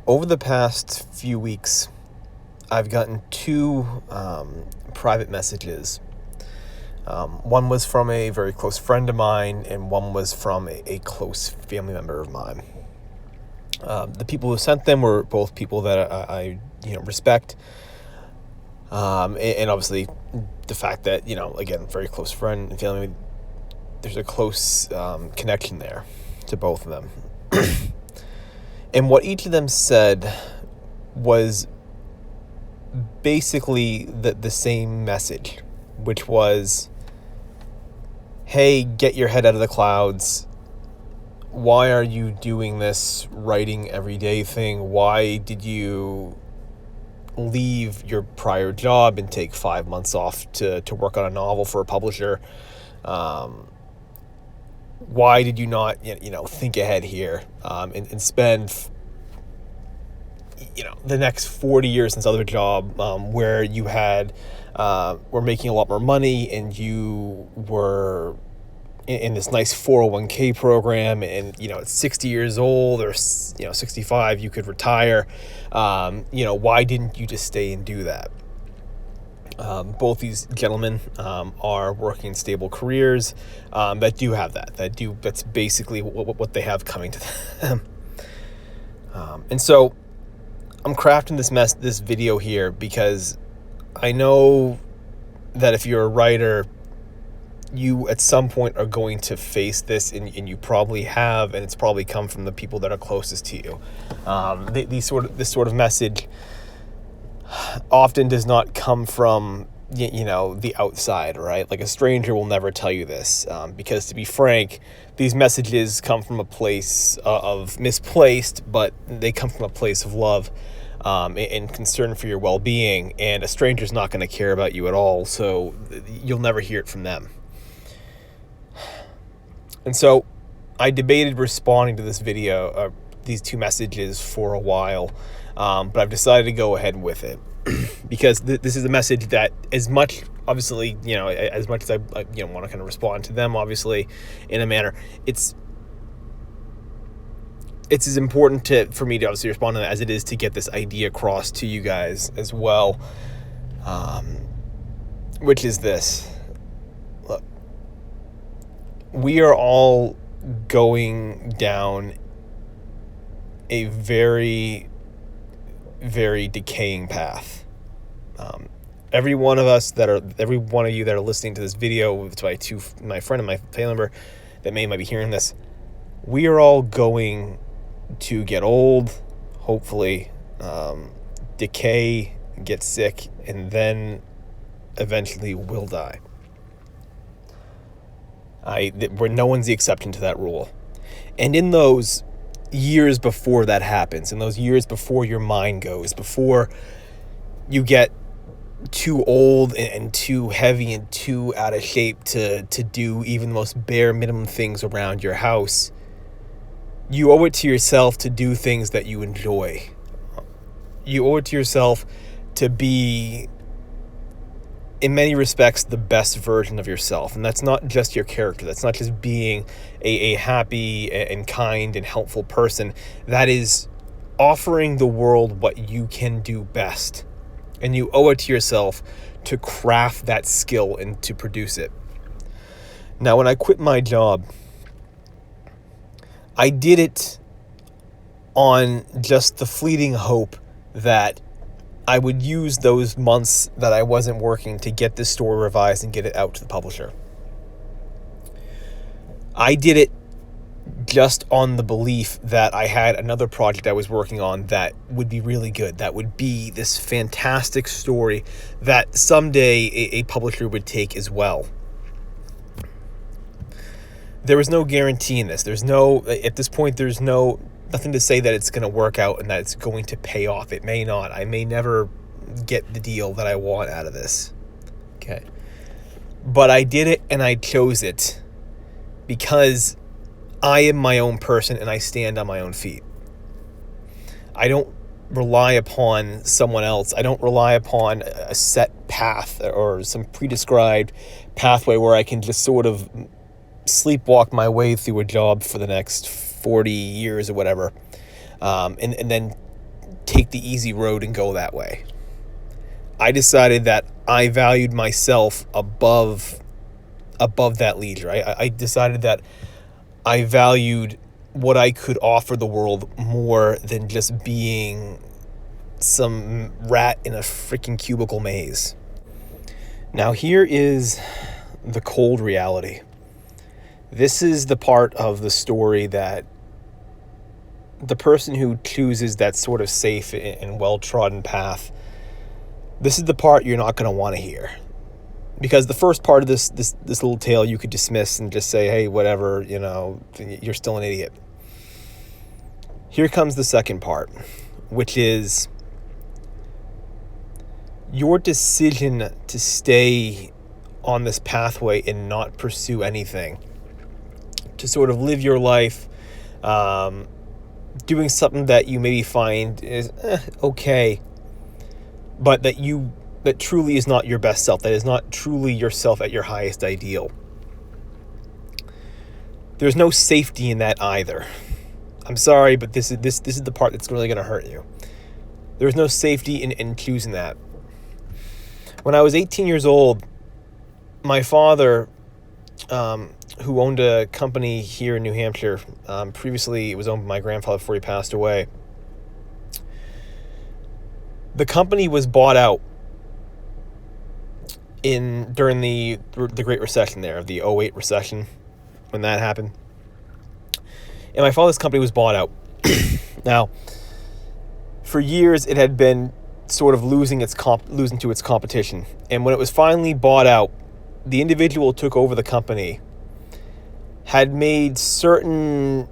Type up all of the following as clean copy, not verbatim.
Over the past few weeks, I've gotten two private messages. One was from a very close friend of mine, and one was from a close family member of mine. The people who sent them were both people that I respect, and obviously the fact that, again, very close friend and family, there's a close connection there to both of them. And what each of them said was basically the same message, which was, hey, get your head out of the clouds. Why are you doing this writing everyday thing? Why did you leave your prior job and take 5 months off to work on a novel for a publisher? Why did you not, think ahead here and spend, the next 40 years in this other job where you were making a lot more money and you were in this nice 401k program, and at 60 years old or 65 you could retire. Why didn't you just stay and do that? Both these gentlemen are working stable careers that do have that's basically what they have coming to them. And so I'm crafting this video here because I know that if you're a writer, you at some point are going to face this, and you probably have, and it's probably come from the people that are closest to you. This sort of message often does not come from the outside, right? Like, a stranger will never tell you this, because, to be frank, these messages come from a place of misplaced, but they come from a place of love and concern for your well-being, and a stranger's not going to care about you at all, so you'll never hear it from them. And so I debated responding to this video, these two messages, for a while, but I've decided to go ahead with it because this is a message that, as much, obviously, as much as I want to kind of respond to them, obviously, in a manner, it's as important for me to obviously respond to that as it is to get this idea across to you guys as well, which is this. Look, we are all going down a very, very decaying path. Every one of you that are listening to this video, to my friend and my family member that might be hearing this, we are all going to get old, hopefully, decay, get sick, and then eventually will die. Where no one's the exception to that rule. And in those years before that happens, in those years before your mind goes, before you get too old and too heavy and too out of shape to do even the most bare minimum things around your house, you owe it to yourself to do things that you enjoy. You owe it to yourself to be, in many respects, the best version of yourself. And that's not just your character. That's not just being a happy and kind and helpful person. That is offering the world what you can do best. And you owe it to yourself to craft that skill and to produce it. Now, when I quit my job, I did it on just the fleeting hope that I would use those months that I wasn't working to get this story revised and get it out to the publisher. I did it just on the belief that I had another project I was working on that would be really good, that would be this fantastic story that someday a publisher would take as well. There was no guarantee in this. At this point, there's nothing to say that it's going to work out and that it's going to pay off. It may not. I may never get the deal that I want out of this. Okay. But I did it, and I chose it because I am my own person and I stand on my own feet. I don't rely upon someone else. I don't rely upon a set path or some pre-described pathway where I can just sort of sleepwalk my way through a job for the next 40 years or whatever, and then take the easy road and go that way. I decided that I valued myself above that leisure. I decided that I valued what I could offer the world more than just being some rat in a freaking cubicle maze. Now here is the cold reality. This is the part of the story that the person who chooses that sort of safe and well-trodden path, this is the part you're not going to want to hear. Because the first part of this little tale you could dismiss and just say, hey, whatever, you're still an idiot. Here comes the second part, which is your decision to stay on this pathway and not pursue anything, to sort of live your life doing something that you maybe find is okay, but that truly is not your best self, that is not truly yourself at your highest ideal. There's no safety in that either. I'm sorry, but this is the part that's really going to hurt you. There's no safety in choosing that. When I was 18 years old, my father, who owned a company here in New Hampshire, previously it was owned by my grandfather before he passed away. The company was bought out during the Great Recession there, the 2008 recession, when that happened. And my father's company was bought out. Now, for years it had been sort of losing to its competition. And when it was finally bought out, the individual who took over the company had made certain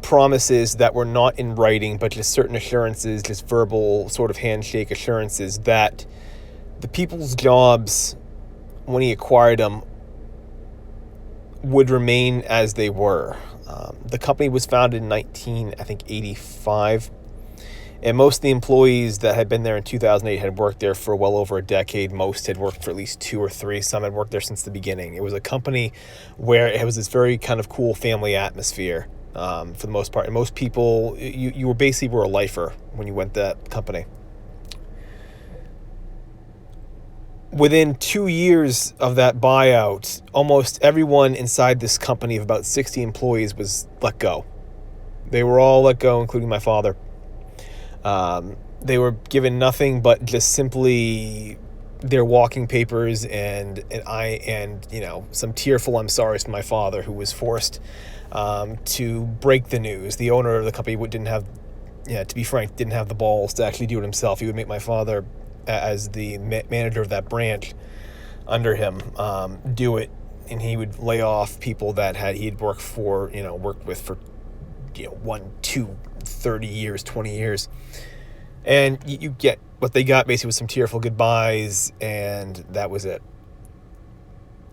promises that were not in writing, but just certain assurances, just verbal sort of handshake assurances that the people's jobs, when he acquired them, would remain as they were. The company was founded in 1985, and most of the employees that had been there in 2008 had worked there for well over a decade. Most had worked for at least 2 or 3. Some had worked there since the beginning. It was a company where it was this very kind of cool family atmosphere for the most part. And most people, you were basically a lifer when you went to that company. Within 2 years of that buyout, almost everyone inside this company of about 60 employees was let go. They were all let go, including my father. They were given nothing but just simply their walking papers and some tearful I'm sorry's from my father, who was forced to break the news. The owner of the company didn't have the balls to actually do it himself. He would make my father, as the manager of that branch under him, do it, and he would lay off people that he'd worked with for 1, 2, 30 years, 20 years. And you get what they got basically was some tearful goodbyes, and that was it.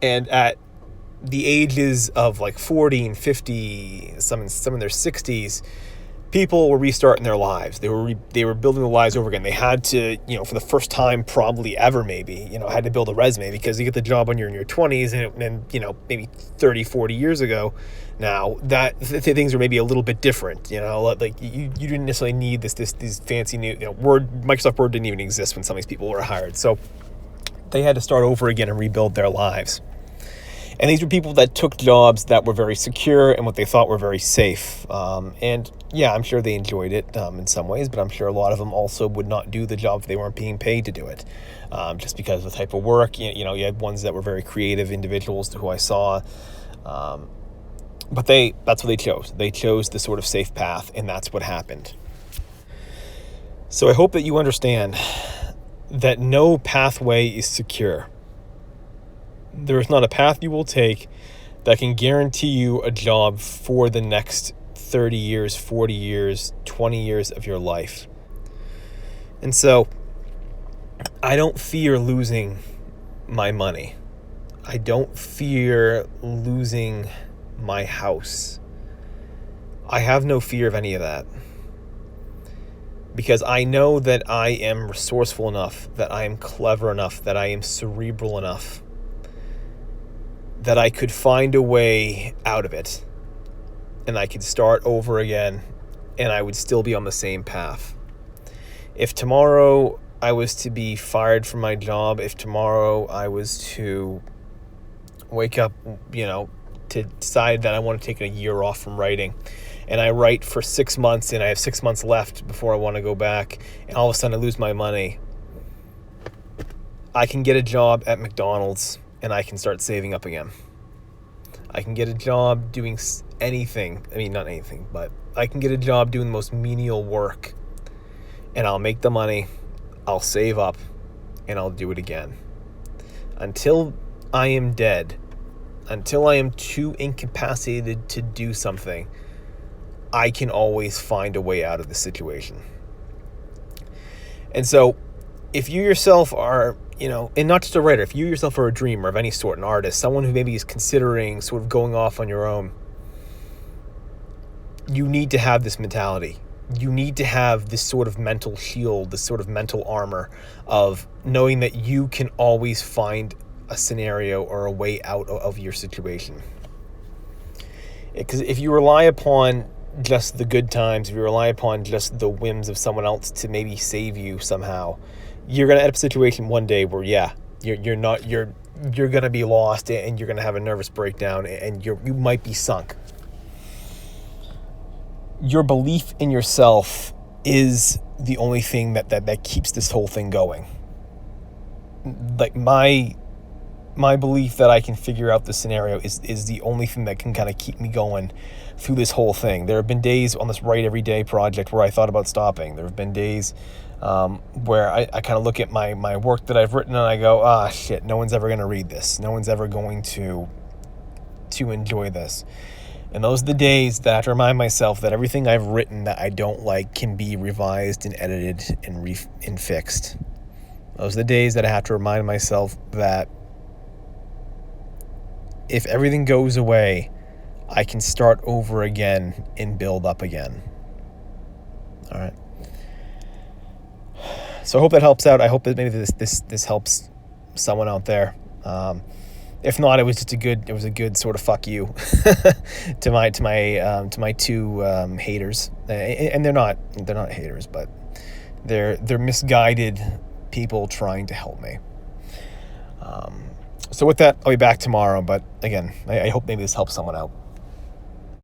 And at the ages of like 40 and 50, some in their 60s, people were restarting their lives. They were building their lives over again. They had to, for the first time probably ever maybe, had to build a resume, because you get the job when you're in your 20s and maybe 30, 40 years ago now, that things are maybe a little bit different. Like you didn't necessarily need these fancy new, Microsoft Word didn't even exist when some of these people were hired. So they had to start over again and rebuild their lives. And these were people that took jobs that were very secure and what they thought were very safe. And yeah, I'm sure they enjoyed it in some ways, but I'm sure a lot of them also would not do the job if they weren't being paid to do it. Just because of the type of work, you had ones that were very creative individuals who I saw. But that's what they chose. They chose the sort of safe path, and that's what happened. So I hope that you understand that no pathway is secure. There is not a path you will take that can guarantee you a job for the next 30 years, 40 years, 20 years of your life. And so I don't fear losing my money. I don't fear losing my house. I have no fear of any of that, because I know that I am resourceful enough, that I am clever enough, that I am cerebral enough, that I could find a way out of it, and I could start over again and I would still be on the same path. If tomorrow I was to be fired from my job, if tomorrow I was to wake up, to decide that I want to take a year off from writing, and I write for 6 months and I have 6 months left before I want to go back, and all of a sudden I lose my money, I can get a job at McDonald's and I can start saving up again. I can get a job doing anything. I mean, not anything, but I can get a job doing the most menial work, and I'll make the money, I'll save up, and I'll do it again. Until I am dead, until I am too incapacitated to do something, I can always find a way out of the situation. And so if you yourself are, and not just a writer, if you yourself are a dreamer of any sort, an artist, someone who maybe is considering sort of going off on your own, you need to have this mentality. You need to have this sort of mental shield, this sort of mental armor of knowing that you can always find a scenario or a way out of your situation. Because if you rely upon just the good times, if you rely upon just the whims of someone else to maybe save you somehow, you're going to end up in a situation one day where, you're going to be lost, and you're going to have a nervous breakdown, and you might be sunk. Your belief in yourself is the only thing that keeps this whole thing going. Like my belief that I can figure out the scenario is the only thing that can kind of keep me going through this whole thing. There have been days on this Write Every Day project where I thought about stopping. There have been days where I kind of look at my work that I've written and I go, shit, no one's ever going to read this. No one's ever going to enjoy this. And those are the days that I have to remind myself that everything I've written that I don't like can be revised and edited and fixed. Those are the days that I have to remind myself that if everything goes away, I can start over again and build up again. All right. So I hope that helps out. I hope that maybe this helps someone out there. If not, it was a good sort of fuck you to my two haters, and they're not haters, but they're misguided people trying to help me. So with that, I'll be back tomorrow. But again, I hope maybe this helps someone out.